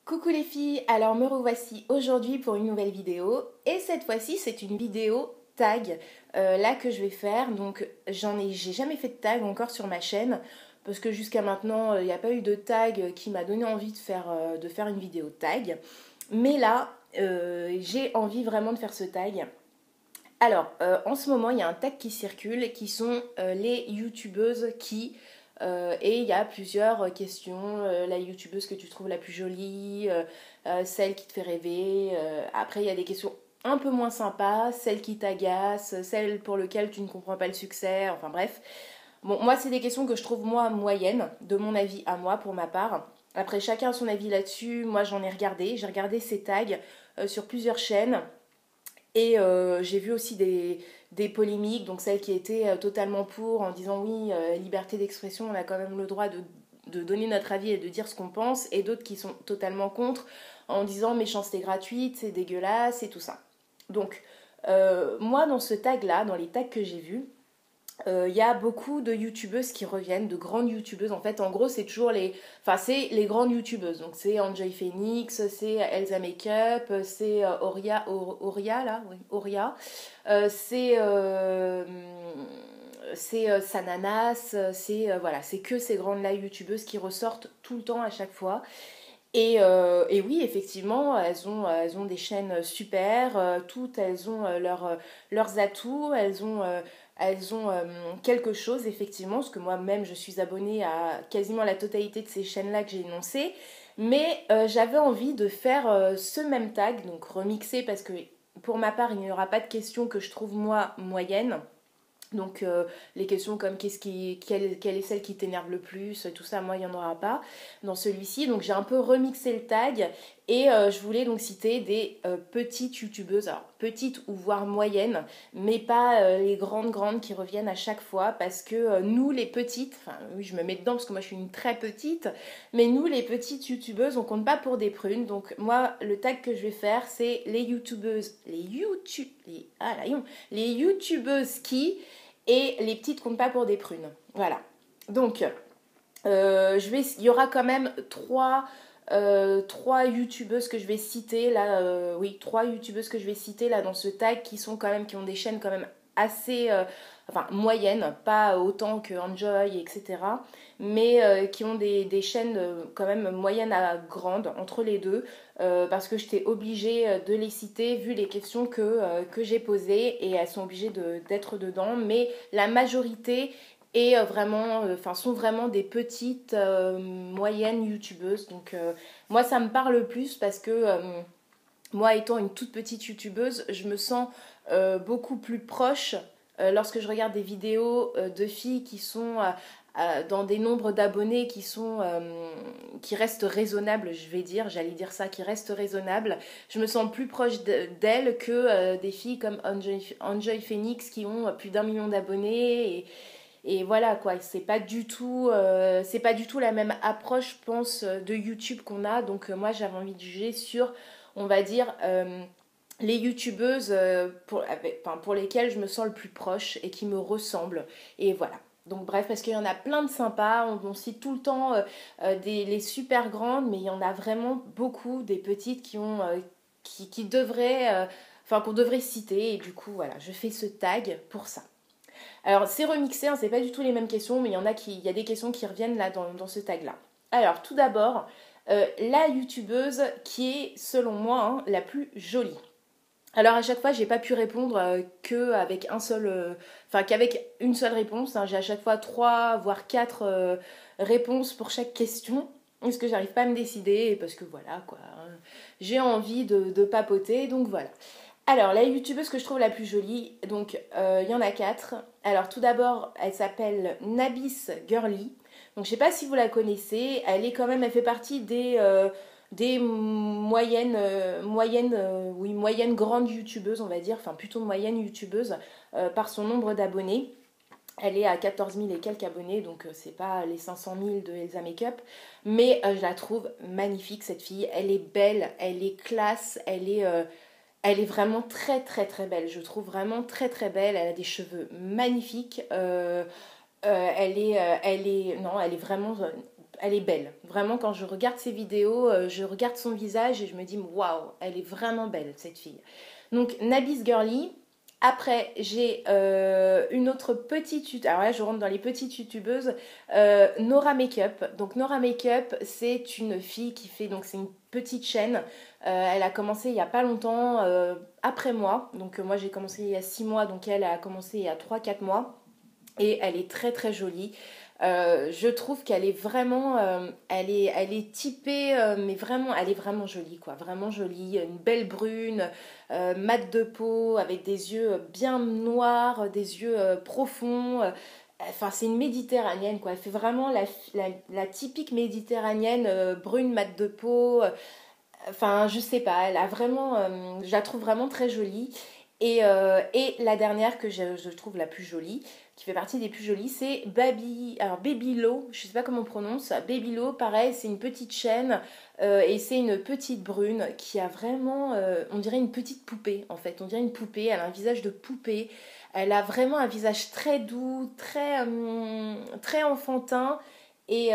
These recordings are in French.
Coucou les filles, alors me revoici aujourd'hui pour une nouvelle vidéo et cette fois-ci c'est une vidéo tag là que je vais faire. Donc j'ai jamais fait de tag encore sur ma chaîne parce que jusqu'à maintenant il n'y a pas eu de tag qui m'a donné envie de faire une vidéo tag, mais là j'ai envie vraiment de faire ce tag. Alors en ce moment il y a un tag qui circule qui sont les youtubeuses qui et il y a plusieurs questions. La youtubeuse que tu trouves la plus jolie, celle qui te fait rêver. Après, il y a des questions un peu moins sympas, celle qui t'agace, celle pour laquelle tu ne comprends pas le succès. Enfin bref. Bon, moi, c'est des questions que je trouve moi moyennes, de mon avis à moi, pour ma part. Après, chacun a son avis là-dessus. Moi, j'en ai regardé. J'ai regardé ces tags sur plusieurs chaînes. Et j'ai vu aussi des polémiques, donc celles qui étaient totalement pour, en disant oui, liberté d'expression, on a quand même le droit de donner notre avis et de dire ce qu'on pense, et d'autres qui sont totalement contre, en disant méchanceté gratuite, c'est dégueulasse et tout ça. Donc, moi, dans ce tag-là, dans les tags que j'ai vus, y a beaucoup de youtubeuses qui reviennent, de grandes youtubeuses. En fait, en gros, c'est toujours c'est les grandes youtubeuses. Donc, c'est Enjoy Phoenix, c'est Elsa Makeup, c'est Auria, là, oui, Auria. C'est Sananas, voilà, c'est que ces grandes-là youtubeuses qui ressortent tout le temps à chaque fois. Et oui, effectivement, elles ont des chaînes super, toutes, elles ont leurs atouts, elles ont quelque chose, effectivement, parce que moi-même, je suis abonnée à quasiment la totalité de ces chaînes-là que j'ai énoncées, mais j'avais envie de faire ce même tag, donc remixer, parce que pour ma part, il n'y aura pas de questions que je trouve, moi, moyennes. Donc les questions comme quelle est celle qui t'énerve le plus, tout ça, moi il n'y en aura pas dans celui-ci. Donc j'ai un peu remixé le tag et je voulais donc citer des petites youtubeuses, alors petites ou voire moyennes, mais pas les grandes qui reviennent à chaque fois parce que nous les petites, enfin oui je me mets dedans parce que moi je suis une très petite, mais nous les petites youtubeuses on compte pas pour des prunes. Donc moi le tag que je vais faire c'est les youtubeuses, les youtubeuses qui et les petites comptent pas pour des prunes. Voilà. Donc, il y aura quand même trois youtubeuses que je vais citer là. Oui, trois youtubeuses que je vais citer là dans ce tag qui ont des chaînes quand même assez moyennes, pas autant que Enjoy, etc. Mais qui ont des chaînes quand même moyennes à grandes entre les deux. Parce que j'étais obligée de les citer vu les questions que j'ai posées et elles sont obligées d'être dedans. Mais la majorité sont vraiment des petites, moyennes youtubeuses. Donc moi ça me parle plus parce que moi étant une toute petite youtubeuse, je me sens beaucoup plus proche lorsque je regarde des vidéos de filles qui sont dans des nombres d'abonnés qui restent raisonnables, j'allais dire ça, qui restent raisonnables. Je me sens plus proche d'elles que des filles comme Enjoy Phoenix qui ont plus d'1 million d'abonnés et voilà quoi, c'est pas du tout la même approche, je pense, de YouTube qu'on a. Donc moi j'avais envie de juger sur, on va dire, les youtubeuses pour lesquelles je me sens le plus proche et qui me ressemblent. Et voilà. Donc bref, parce qu'il y en a plein de sympas, on cite tout le temps les super grandes, mais il y en a vraiment beaucoup des petites qui devraient, qu'on devrait citer. Et du coup, voilà, je fais ce tag pour ça. Alors c'est remixé, hein, c'est pas du tout les mêmes questions, mais il y a des questions qui reviennent là dans ce tag-là. Alors tout d'abord, la youtubeuse qui est selon moi la plus jolie. Alors à chaque fois, j'ai pas pu répondre qu'avec une seule réponse. J'ai à chaque fois 3 voire 4 réponses pour chaque question. Parce que j'arrive pas à me décider, parce que voilà quoi, j'ai envie de papoter, donc voilà. Alors la youtubeuse que je trouve la plus jolie, donc il y en a 4. Alors tout d'abord, elle s'appelle Nabis Girly. Donc je sais pas si vous la connaissez, elle fait partie des moyennes grandes youtubeuses, on va dire, enfin plutôt moyennes youtubeuses par son nombre d'abonnés. Elle est à 14 000 et quelques abonnés, donc c'est pas les 500 000 de Elsa Makeup, mais je la trouve magnifique cette fille. Elle est belle, elle est classe, elle est vraiment très très très belle. Je trouve vraiment très très belle. Elle a des cheveux magnifiques. Elle est vraiment elle est belle. Vraiment, quand je regarde ses vidéos, je regarde son visage et je me dis, waouh, elle est vraiment belle, cette fille. Donc, Nabis Girly. Après, j'ai une autre petite... Alors là, je rentre dans les petites youtubeuses. Nora Makeup. Donc, Nora Makeup, c'est une fille qui fait... Donc, c'est une petite chaîne. Elle a commencé il n'y a pas longtemps, après moi. Donc, moi, j'ai commencé il y a 6 mois. Donc, elle a commencé il y a 3-4 mois. Et elle est très, très jolie. Je trouve qu'elle est vraiment, elle est typée, mais vraiment, elle est vraiment jolie, quoi. Vraiment jolie, une belle brune, mat de peau, avec des yeux bien noirs, des yeux profonds. Enfin, c'est une méditerranéenne, quoi. Elle fait vraiment la typique méditerranéenne, brune, mat de peau. Enfin, je sais pas, elle a vraiment, je la trouve vraiment très jolie. Et la dernière que je trouve la plus jolie, qui fait partie des plus jolies, c'est Babylo, je sais pas comment on prononce. Babylo, pareil, c'est une petite chaîne et c'est une petite brune qui a vraiment, on dirait une petite poupée en fait. On dirait une poupée, elle a un visage de poupée. Elle a vraiment un visage très doux, très enfantin et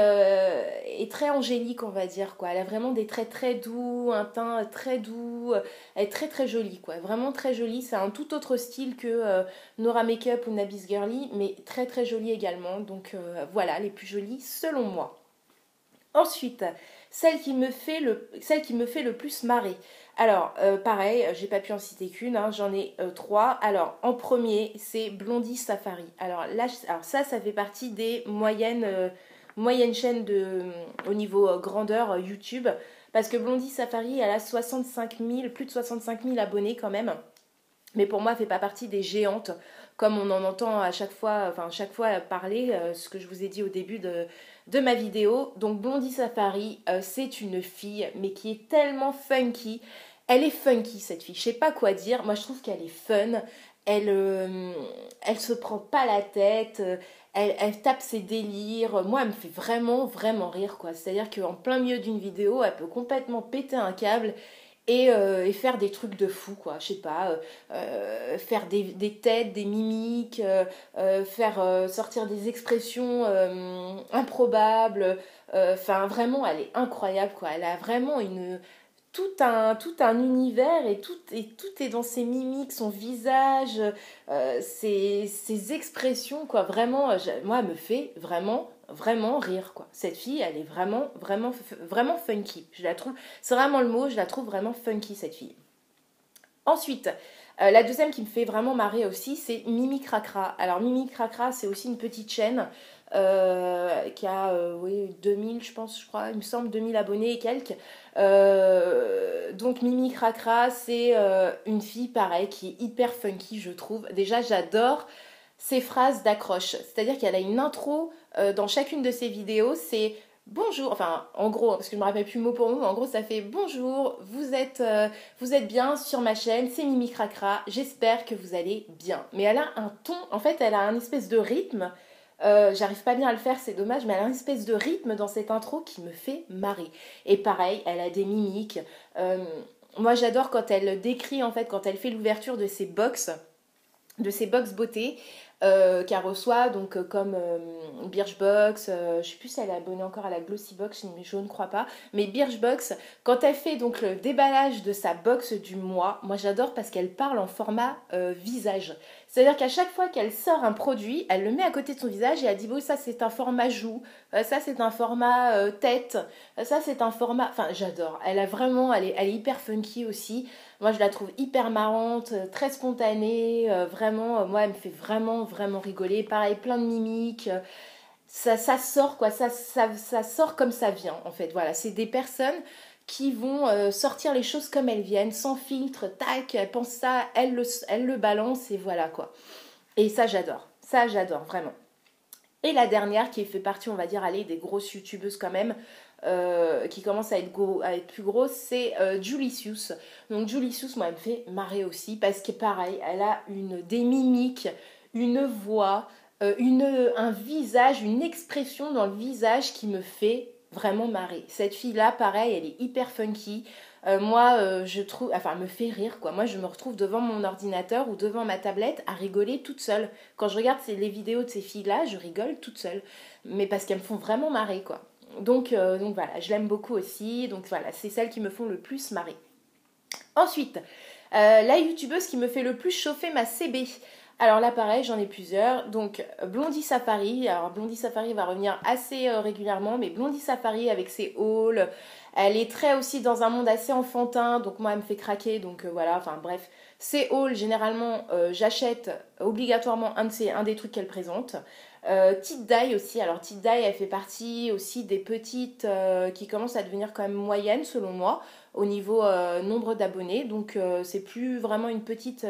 très angélique, on va dire, quoi. Elle a vraiment des traits très doux, un teint très doux. Elle est très très jolie, quoi. Vraiment très jolie. C'est un tout autre style que Nora Makeup ou Nabis Girly, mais très très jolie également. Donc voilà, les plus jolies selon moi. Ensuite, celle qui me fait le plus marrer. Alors, pareil, j'ai pas pu en citer qu'une, hein, j'en ai 3. Alors, en premier, c'est Blondie Safari. Alors là, ça fait partie des moyennes chaînes au niveau grandeur YouTube. Parce que Blondie Safari, elle a 65 000, plus de 65 000 abonnés quand même. Mais pour moi, elle ne fait pas partie des géantes, comme on en entend à chaque fois parler, ce que je vous ai dit au début de ma vidéo. Donc Blondie Safari, c'est une fille, mais qui est tellement funky. Elle est funky, cette fille. Je sais pas quoi dire. Moi, je trouve qu'elle est fun. Elle se prend pas la tête. Elle tape ses délires. Moi, elle me fait vraiment, vraiment rire, quoi. C'est-à-dire qu'en plein milieu d'une vidéo, elle peut complètement péter un câble et faire des trucs de fou, quoi. Je sais pas, faire des têtes, des mimiques, faire sortir des expressions improbables. Enfin, vraiment, elle est incroyable, quoi. Elle a vraiment tout un univers et tout est dans ses mimiques, son visage, ses expressions, quoi. Vraiment, moi, elle me fait vraiment, vraiment rire, quoi. Cette fille, elle est vraiment, vraiment, vraiment funky. Je la trouve, c'est vraiment le mot, je la trouve vraiment funky, cette fille. Ensuite, la deuxième qui me fait vraiment marrer aussi, c'est Mimi Cracra. Alors, Mimi Cracra, c'est aussi une petite chaîne qui a 2000, je crois, il me semble, 2000 abonnés et quelques. Donc, Mimi Cracra, c'est une fille, pareil, qui est hyper funky, je trouve. Déjà, j'adore ses phrases d'accroche. C'est-à-dire qu'elle a une intro dans chacune de ses vidéos, c'est bonjour, enfin en gros, parce que je ne me rappelle plus mot pour mot, mais en gros ça fait bonjour, vous êtes bien sur ma chaîne, c'est Mimi Cracra, j'espère que vous allez bien. Mais elle a un ton, en fait elle a un espèce de rythme, j'arrive pas bien à le faire, c'est dommage, mais elle a une espèce de rythme dans cette intro qui me fait marrer. Et pareil, elle a des mimiques. Moi j'adore quand elle décrit, en fait, quand elle fait l'ouverture de ses box beauté qu'elle reçoit, donc comme Birchbox, je sais plus si elle est abonnée encore à la Glossybox, mais je ne crois pas, mais Birchbox, quand elle fait donc le déballage de sa box du mois, moi j'adore parce qu'elle parle en format visage. C'est-à-dire qu'à chaque fois qu'elle sort un produit, elle le met à côté de son visage et elle dit bon, ça c'est un format joue, ça c'est un format tête, ça c'est un format... Enfin j'adore, elle est hyper funky aussi. Moi, je la trouve hyper marrante, très spontanée, vraiment, moi, elle me fait vraiment, vraiment rigoler. Pareil, plein de mimiques, ça sort, quoi, ça sort comme ça vient, en fait. Voilà, c'est des personnes qui vont sortir les choses comme elles viennent, sans filtre, tac, elle pense ça, elle le balance, et voilà, quoi. Et ça, j'adore, vraiment. Et la dernière, qui fait partie, on va dire, allez, des grosses youtubeuses quand même, qui commence à être plus grosse, c'est Julicius. Donc Julicius, moi, elle me fait marrer aussi, parce que pareil, elle a des mimiques, une voix, un visage, une expression dans le visage qui me fait vraiment marrer. Cette fille-là, pareil, elle est hyper funky. Moi, je trouve, enfin, elle me fait rire, quoi. Moi, je me retrouve devant mon ordinateur ou devant ma tablette à rigoler toute seule. Quand je regarde les vidéos de ces filles-là, je rigole toute seule. Mais parce qu'elles me font vraiment marrer, quoi. donc voilà, je l'aime beaucoup aussi. Donc voilà, c'est celles qui me font le plus marrer. Ensuite, la youtubeuse qui me fait le plus chauffer ma CB. Alors là, pareil, j'en ai plusieurs. Donc, Blondie Safari. Alors, Blondie Safari va revenir assez régulièrement, mais Blondie Safari avec ses hauls, elle est très aussi dans un monde assez enfantin. Donc, moi, elle me fait craquer. Donc, voilà, enfin, bref. Ses hauls, généralement, j'achète obligatoirement un des trucs qu'elle présente. Tit Dai aussi. Alors, Tit Dai, elle fait partie aussi des petites qui commencent à devenir quand même moyennes, selon moi, au niveau nombre d'abonnés. Donc, c'est plus vraiment une petite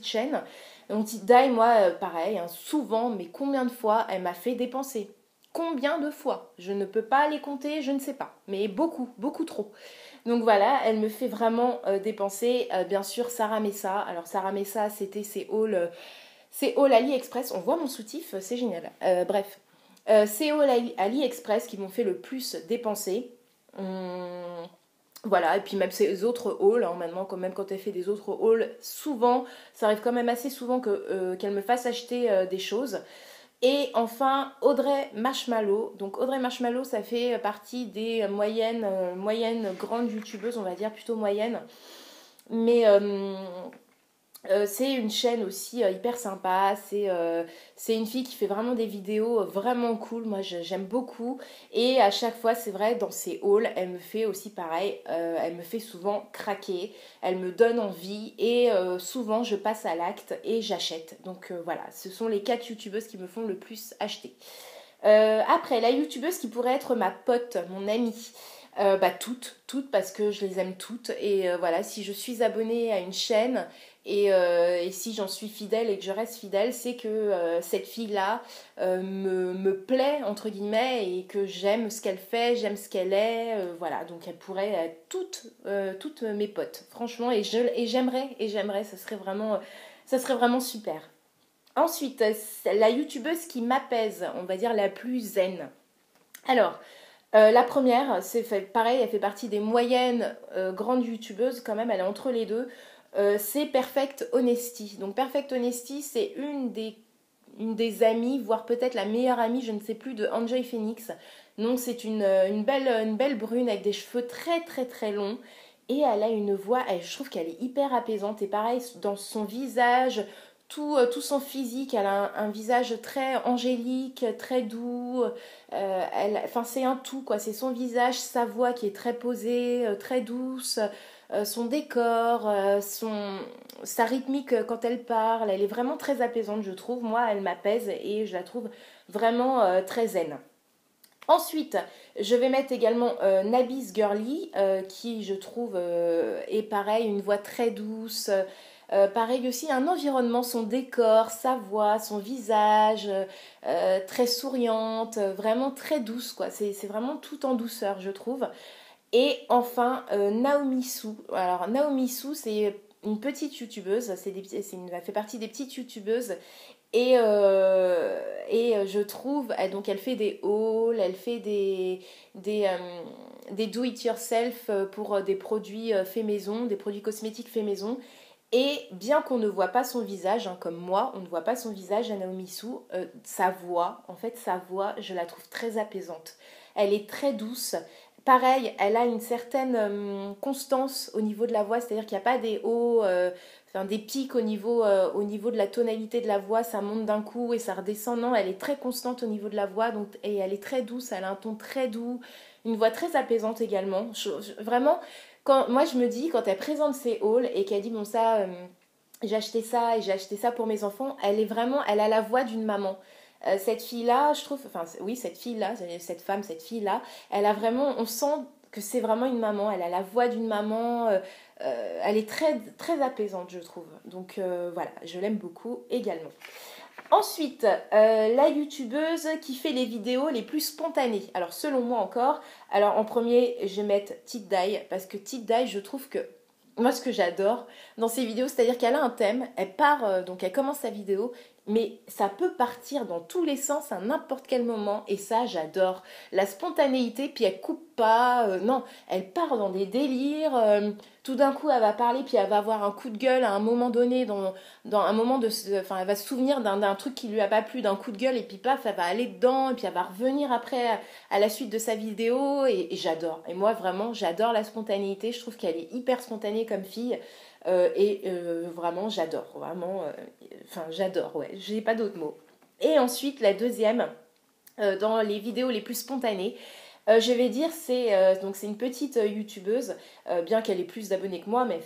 chaîne. Donc Tit Dai, moi, pareil, hein, souvent, mais combien de fois elle m'a fait dépenser? Combien de fois? Je ne peux pas les compter, je ne sais pas. Mais beaucoup, beaucoup trop. Donc voilà, elle me fait vraiment dépenser. Bien sûr, Sarah Messa. Alors Sarah Messa, c'était ses hauls AliExpress. On voit mon soutif, c'est génial. Bref, ces hauls AliExpress qui m'ont fait le plus dépenser. Voilà, et puis même ces autres hauls, hein, maintenant, même quand elle fait des autres hauls, souvent, ça arrive quand même assez souvent qu'elle me fasse acheter des choses. Et enfin, Audrey Marshmallow. Donc Audrey Marshmallow, ça fait partie des moyennes grandes youtubeuses, on va dire, plutôt moyennes. Mais c'est une chaîne aussi hyper sympa, c'est une fille qui fait vraiment des vidéos vraiment cool, moi j'aime beaucoup. Et à chaque fois, c'est vrai, dans ses hauls, elle me fait aussi pareil, elle me fait souvent craquer, elle me donne envie et souvent je passe à l'acte et j'achète. Donc voilà, ce sont les 4 youtubeuses qui me font le plus acheter. Après, la youtubeuse qui pourrait être ma pote, mon amie. Toutes parce que je les aime toutes et voilà, si je suis abonnée à une chaîne et si j'en suis fidèle et que je reste fidèle, c'est que cette fille-là me plaît entre guillemets et que j'aime ce qu'elle fait, j'aime ce qu'elle est, voilà, donc elle pourrait être toutes mes potes, franchement, et j'aimerais, ça serait vraiment super. Ensuite, la youtubeuse qui m'apaise, on va dire la plus zen. Alors, la première, pareil, elle fait partie des moyennes grandes youtubeuses quand même, elle est entre les deux. C'est Perfect Honesty. Donc Perfect Honesty, c'est une des amies, voire peut-être la meilleure amie, je ne sais plus, de Enjoy Phoenix. Donc c'est une belle brune avec des cheveux très très très longs. Et elle a une voix, je trouve qu'elle est hyper apaisante. Et pareil, dans son visage, tout son physique, elle a un visage très angélique, très doux. Enfin, c'est un tout, quoi. C'est son visage, sa voix qui est très posée, très douce, son décor, sa rythmique quand elle parle. Elle est vraiment très apaisante, je trouve. Moi, elle m'apaise et je la trouve vraiment très zen. Ensuite, je vais mettre également Nabis Girly, qui je trouve est pareil, une voix très douce. Pareil aussi, un environnement, son décor, sa voix, son visage, très souriante, vraiment très douce, quoi. C'est vraiment tout en douceur, je trouve. Et enfin, Naomi Su. Alors, Naomi Su, c'est une petite youtubeuse, elle fait partie des petites youtubeuses et je trouve, donc elle fait des hauls, elle fait des do-it-yourself pour des produits faits maison, des produits cosmétiques faits maison. Et bien qu'on ne voit pas son visage, hein, comme moi, on ne voit pas son visage à Naomi Su, sa voix, je la trouve très apaisante. Elle est très douce. Pareil, elle a une certaine constance au niveau de la voix, c'est-à-dire qu'il n'y a pas des hauts, des pics au niveau de la tonalité de la voix, ça monte d'un coup et ça redescend. Non, elle est très constante au niveau de la voix, donc, et elle est très douce, elle a un ton très doux, une voix très apaisante également. Vraiment, moi je me dis, quand elle présente ses hauls et qu'elle dit, bon ça, j'ai acheté ça et j'ai acheté ça pour mes enfants, elle a la voix d'une maman. Cette fille-là, je trouve, enfin oui, cette fille-là, cette fille-là, elle a vraiment, on sent que c'est vraiment une maman, elle a la voix d'une maman, elle est très, très apaisante, je trouve. Donc voilà, je l'aime beaucoup également. Ensuite, la youtubeuse qui fait les vidéos les plus spontanées. Alors selon moi encore, alors en premier, je vais mettre Tit Dai, parce que Tit Dai, je trouve que moi, ce que j'adore dans ses vidéos, c'est-à-dire qu'elle a un thème, elle part, donc elle commence sa vidéo mais ça peut partir dans tous les sens à n'importe quel moment et ça j'adore. La spontanéité, puis elle coupe pas, non, elle part dans des délires, tout d'un coup elle va parler puis elle va avoir un coup de gueule à un moment donné, dans un moment enfin elle va se souvenir d'un truc qui lui a pas plu, d'un coup de gueule et puis paf elle va aller dedans et puis elle va revenir après à la suite de sa vidéo et j'adore. Et moi vraiment j'adore la spontanéité, je trouve qu'elle est hyper spontanée comme fille. Vraiment j'adore, vraiment, enfin j'adore, ouais, j'ai pas d'autres mots. Et ensuite la deuxième, dans les vidéos les plus spontanées, je vais dire donc c'est une petite youtubeuse, bien qu'elle ait plus d'abonnés que moi, mais elle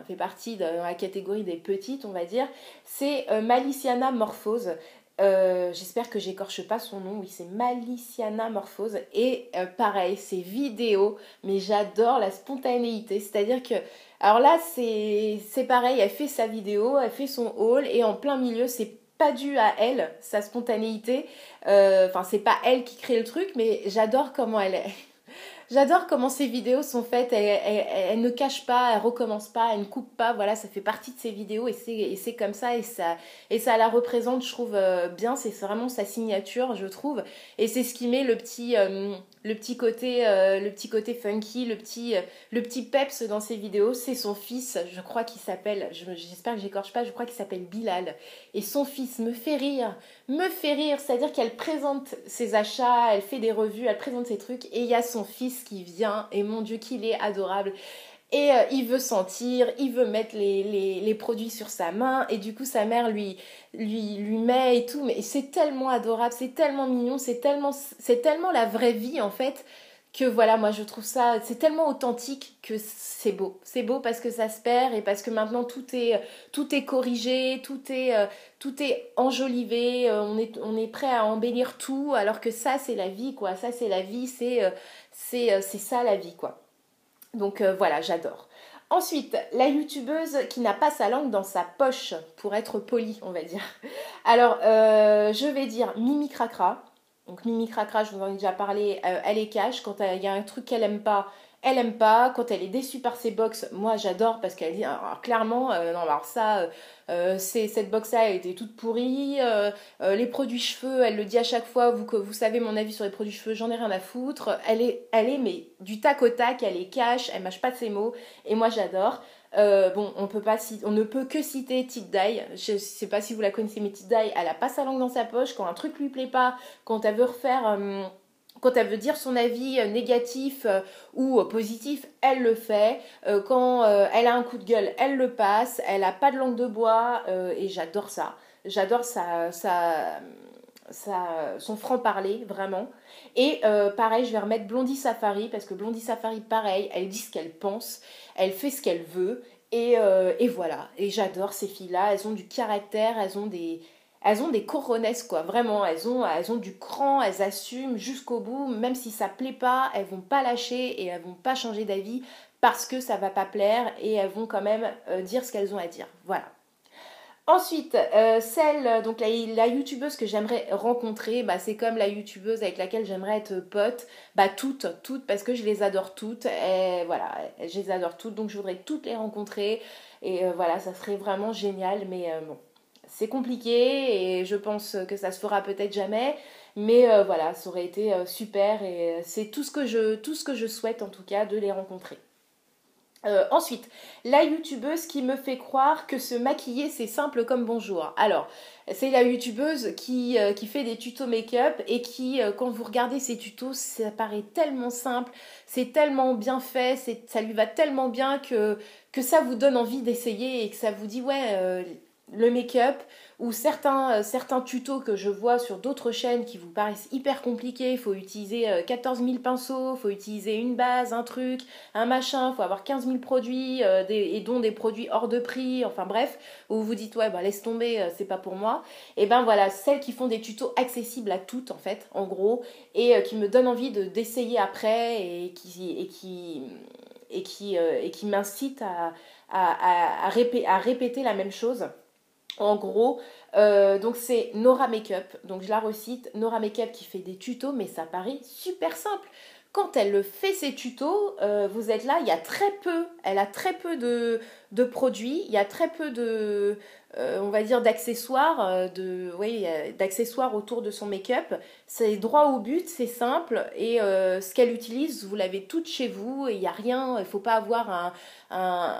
fait partie de la catégorie des petites, on va dire. C'est Maliciana Morphose. J'espère que j'écorche pas son nom. Oui, c'est Maliciana Morphose. Et pareil, ses vidéos, mais j'adore la spontanéité. C'est-à-dire que, alors là, c'est pareil. Elle fait sa vidéo, elle fait son haul, et en plein milieu, c'est pas dû à elle, sa spontanéité. Enfin, c'est pas elle qui crée le truc, mais j'adore comment elle est. J'adore comment ces vidéos sont faites, elle ne cache pas, elle recommence pas, elle ne coupe pas, voilà, ça fait partie de ses vidéos et c'est comme ça et ça la représente, je trouve, bien, c'est vraiment sa signature, je trouve, et c'est ce qui met le petit côté funky, le petit peps dans ses vidéos, c'est son fils, je crois qu'il s'appelle, j'espère que j'écorche pas, je crois qu'il s'appelle Bilal, et son fils me fait rire, c'est-à-dire qu'elle présente ses achats, elle fait des revues, elle présente ses trucs, et il y a son fils qui vient, et mon Dieu qu'il est adorable. Et il veut sentir, il veut mettre les produits sur sa main, et du coup sa mère lui met et tout, mais c'est tellement adorable, c'est tellement mignon, c'est tellement la vraie vie en fait, que voilà, moi je trouve ça, c'est tellement authentique que c'est beau. C'est beau parce que ça se perd et parce que maintenant tout est corrigé, tout est enjolivé, on est prêt à embellir tout, alors que ça c'est la vie quoi, ça c'est la vie, c'est ça la vie quoi. Donc voilà, j'adore. Ensuite, la youtubeuse qui n'a pas sa langue dans sa poche, pour être polie, on va dire. Alors, je vais dire Mimi Cracra. Donc Mimi Cracra, je vous en ai déjà parlé, elle est cash. Quand il y a un truc qu'elle aime pas, elle aime pas. Quand elle est déçue par ses box, moi j'adore parce qu'elle dit alors, clairement, non, alors ça, cette box-là, elle était toute pourrie. Les produits cheveux, elle le dit à chaque fois, vous savez mon avis sur les produits cheveux, j'en ai rien à foutre. Elle est mais du tac au tac, elle est cash, elle mâche pas de ses mots. Et moi j'adore. Bon, on ne peut que citer Tit Dai. Je sais pas si vous la connaissez, mais Tit Dai, elle a pas sa langue dans sa poche. Quand un truc lui plaît pas, quand elle veut quand elle veut dire son avis négatif ou positif, elle le fait. Quand elle a un coup de gueule, elle le passe. Elle a pas de langue de bois et j'adore ça. J'adore son franc-parler, vraiment. Et pareil, je vais remettre Blondie Safari, parce que Blondie Safari, pareil, elle dit ce qu'elle pense, elle fait ce qu'elle veut, et voilà. Et j'adore ces filles-là, elles ont du caractère, elles ont des coronesses, quoi, vraiment, elles ont du cran, elles assument jusqu'au bout, même si ça plaît pas, elles vont pas lâcher, et elles vont pas changer d'avis, parce que ça va pas plaire, et elles vont quand même dire ce qu'elles ont à dire, voilà. Ensuite, donc la youtubeuse que j'aimerais rencontrer, bah, c'est comme la youtubeuse avec laquelle j'aimerais être pote, bah toutes, parce que je les adore toutes, et voilà, je les adore toutes, donc je voudrais toutes les rencontrer, et voilà, ça serait vraiment génial, mais bon, c'est compliqué, et je pense que ça se fera peut-être jamais, mais voilà, ça aurait été super, et c'est tout ce que je souhaite en tout cas, de les rencontrer. Ensuite, la youtubeuse qui me fait croire que se maquiller c'est simple comme bonjour. Alors, c'est la youtubeuse qui fait des tutos make-up et qui, quand vous regardez ses tutos, ça paraît tellement simple, c'est tellement bien fait, ça lui va tellement bien que ça vous donne envie d'essayer et que ça vous dit ouais, le make-up ou certains tutos que je vois sur d'autres chaînes qui vous paraissent hyper compliqués, il faut utiliser 14 000 pinceaux, il faut utiliser une base, un truc, un machin, il faut avoir 15 000 produits et dont des produits hors de prix, enfin bref, où vous vous dites ouais bah laisse tomber, c'est pas pour moi. Et ben voilà, celles qui font des tutos accessibles à toutes en fait, en gros, et qui me donnent envie d'essayer après et qui m'incitent à répéter la même chose. En gros, donc c'est Nora Makeup, donc je la recite, Nora Makeup qui fait des tutos, mais ça paraît super simple. Quand elle fait ses tutos, vous êtes là, il y a très peu, elle a très peu de produits, il y a très peu on va dire d'accessoires, d'accessoires autour de son make-up. C'est droit au but, c'est simple et ce qu'elle utilise, vous l'avez toute chez vous et il n'y a rien, il ne faut pas avoir un,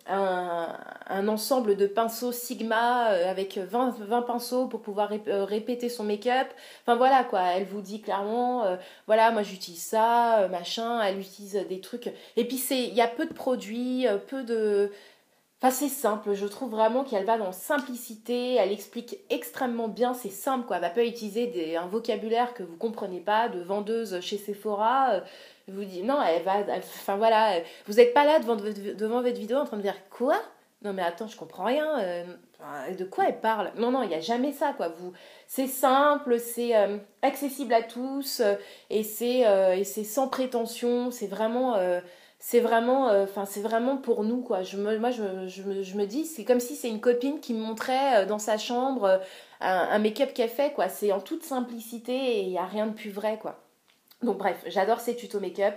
un ensemble de pinceaux Sigma avec 20 pinceaux pour pouvoir répéter son make-up. Enfin voilà quoi, elle vous dit clairement, voilà, moi j'utilise ça, machin, elle utilise des trucs. Et puis il y a peu de produits, peu de... Enfin, c'est simple, je trouve vraiment qu'elle va dans simplicité, elle explique extrêmement bien, c'est simple quoi. Elle va pas utiliser un vocabulaire que vous comprenez pas, de vendeuse chez Sephora. Vous dit non, enfin voilà, vous n'êtes pas là devant votre vidéo en train de dire quoi? Non mais attends, je comprends rien. De quoi elle parle? Non non, il n'y a jamais ça quoi. C'est simple, c'est accessible à tous et c'est sans prétention. C'est vraiment pour nous quoi. Je me dis, c'est comme si c'est une copine qui me montrait dans sa chambre un make-up qu'elle fait quoi. C'est en toute simplicité et il n'y a rien de plus vrai quoi. Donc bref, j'adore ses tutos make-up.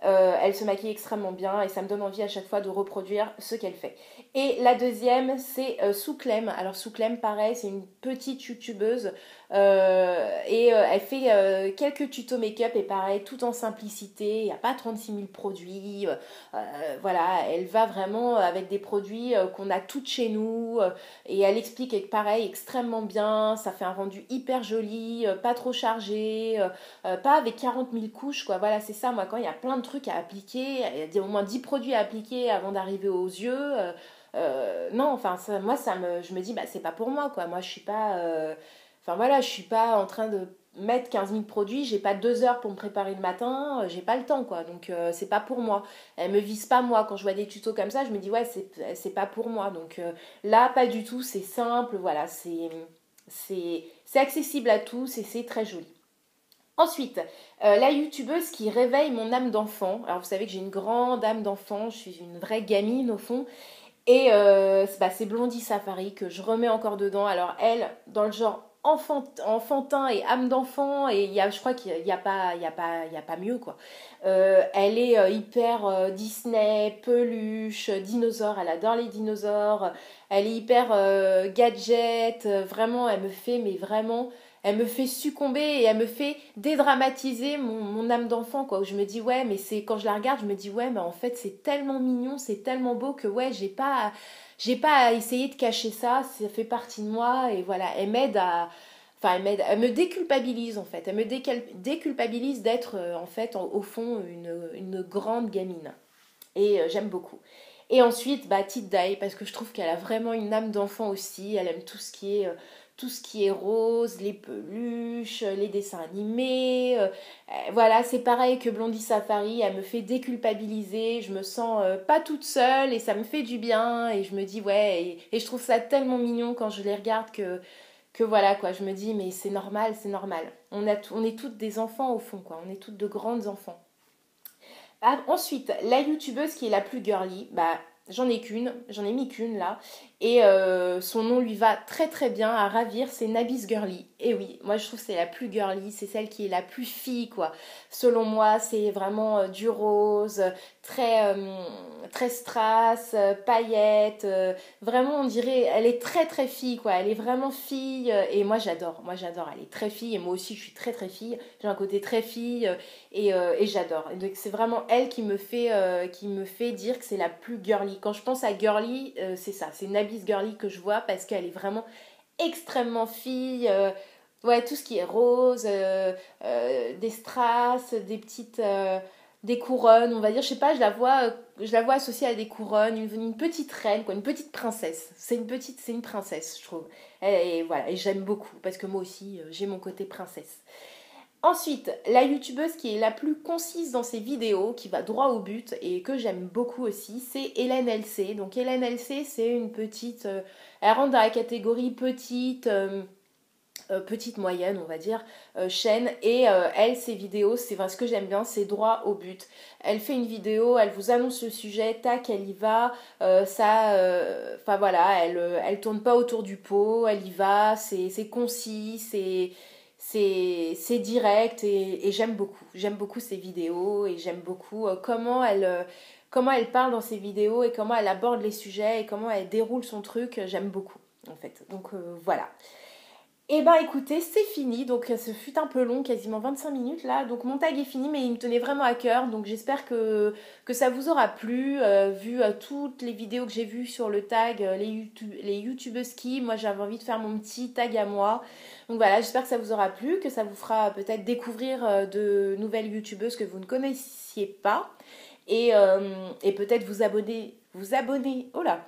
Elle se maquille extrêmement bien et ça me donne envie à chaque fois de reproduire ce qu'elle fait. Et la deuxième, c'est Souklem. Alors Souklem, pareil, c'est une petite youtubeuse elle fait quelques tutos make-up et pareil, tout en simplicité. Il n'y a pas 36 000 produits. Voilà, elle va vraiment avec des produits qu'on a toutes chez nous et elle explique pareil extrêmement bien. Ça fait un rendu hyper joli, pas trop chargé, pas avec 40 000 couches quoi. Voilà, c'est ça. Moi, quand il y a plein de trucs à appliquer, il y a au moins 10 produits à appliquer avant d'arriver aux yeux. Non, enfin, je me dis, bah, c'est pas pour moi, quoi. Moi, je suis pas. Enfin, voilà, je suis pas en train de mettre 15 000 produits, j'ai pas 2 heures pour me préparer le matin, j'ai pas le temps, quoi. Donc, c'est pas pour moi. Elle me vise pas, moi. Quand je vois des tutos comme ça, je me dis, ouais, c'est pas pour moi. Donc, là, pas du tout, c'est simple, voilà, c'est accessible à tous et c'est très joli. Ensuite, la youtubeuse qui réveille mon âme d'enfant. Alors vous savez que j'ai une grande âme d'enfant, je suis une vraie gamine au fond. Et c'est Blondie Safari que je remets encore dedans. Alors elle, dans le genre enfantin et âme d'enfant, et je crois qu'il n'y a, pas mieux quoi. Elle est hyper Disney, peluche, dinosaure, elle adore les dinosaures. Elle est hyper gadget, vraiment elle me fait succomber et elle me fait dédramatiser mon âme d'enfant quoi, où je me dis ouais mais c'est quand je la regarde je me dis ouais mais en fait c'est tellement mignon, c'est tellement beau que ouais j'ai pas à essayer de cacher ça fait partie de moi et voilà elle me déculpabilise en fait, elle me déculpabilise d'être en fait au fond une grande gamine et j'aime beaucoup. Et ensuite, Tid Dai, parce que je trouve qu'elle a vraiment une âme d'enfant aussi. Elle aime tout ce qui est rose, les peluches, les dessins animés. Voilà, c'est pareil que Blondie Safari. Elle me fait déculpabiliser. Je me sens pas toute seule et ça me fait du bien. Et je me dis, ouais, et je trouve ça tellement mignon quand je les regarde que voilà, quoi. Je me dis, mais c'est normal, c'est normal. On est toutes des enfants au fond, quoi. On est toutes de grandes enfants. Ah, ensuite, la youtubeuse qui est la plus girly, j'en ai mis qu'une là, et son nom lui va très très bien à ravir, c'est Nabis Girly. Et oui, moi je trouve que c'est la plus girly, c'est celle qui est la plus fille quoi. Selon moi, c'est vraiment du rose, très strass, paillettes, vraiment on dirait, elle est très très fille quoi, elle est vraiment fille, et moi j'adore, elle est très fille, et moi aussi je suis très très fille, j'ai un côté très fille, et j'adore. Et donc c'est vraiment elle qui me fait dire que c'est la plus girly. Quand je pense à girly, c'est ça, c'est Nabis Girly que je vois parce qu'elle est vraiment extrêmement fille. Ouais, tout ce qui est rose, des strass, des couronnes, on va dire, je sais pas, je la vois associée à des couronnes, une petite reine, quoi, une petite princesse. C'est une princesse, je trouve. Et voilà, et j'aime beaucoup parce que moi aussi, j'ai mon côté princesse. Ensuite, la youtubeuse qui est la plus concise dans ses vidéos, qui va droit au but et que j'aime beaucoup aussi, c'est Hélène LC. Donc Hélène LC, c'est une petite... elle rentre dans la catégorie petite moyenne, on va dire, chaîne. Et elle, ses vidéos, c'est ce que j'aime bien, c'est droit au but. Elle fait une vidéo, elle vous annonce le sujet, tac, elle y va. Enfin voilà, elle tourne pas autour du pot, elle y va, c'est concis, c'est direct et j'aime beaucoup. J'aime beaucoup ses vidéos et j'aime beaucoup comment elle parle dans ses vidéos et comment elle aborde les sujets et comment elle déroule son truc, j'aime beaucoup en fait. Donc voilà. Et ben écoutez, c'est fini, donc ce fut un peu long, quasiment 25 minutes là, donc mon tag est fini mais il me tenait vraiment à cœur, donc j'espère que ça vous aura plu, vu toutes les vidéos que j'ai vues sur le tag, les youtubeuses qui, moi j'avais envie de faire mon petit tag à moi, donc voilà, j'espère que ça vous aura plu, que ça vous fera peut-être découvrir de nouvelles youtubeuses que vous ne connaissiez pas, et peut-être oh là,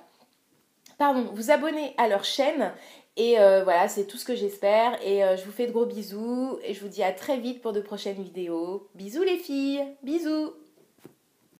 pardon, vous abonner à leur chaîne. Et voilà, c'est tout ce que j'espère. Et je vous fais de gros bisous. Et je vous dis à très vite pour de prochaines vidéos. Bisous les filles. Bisous.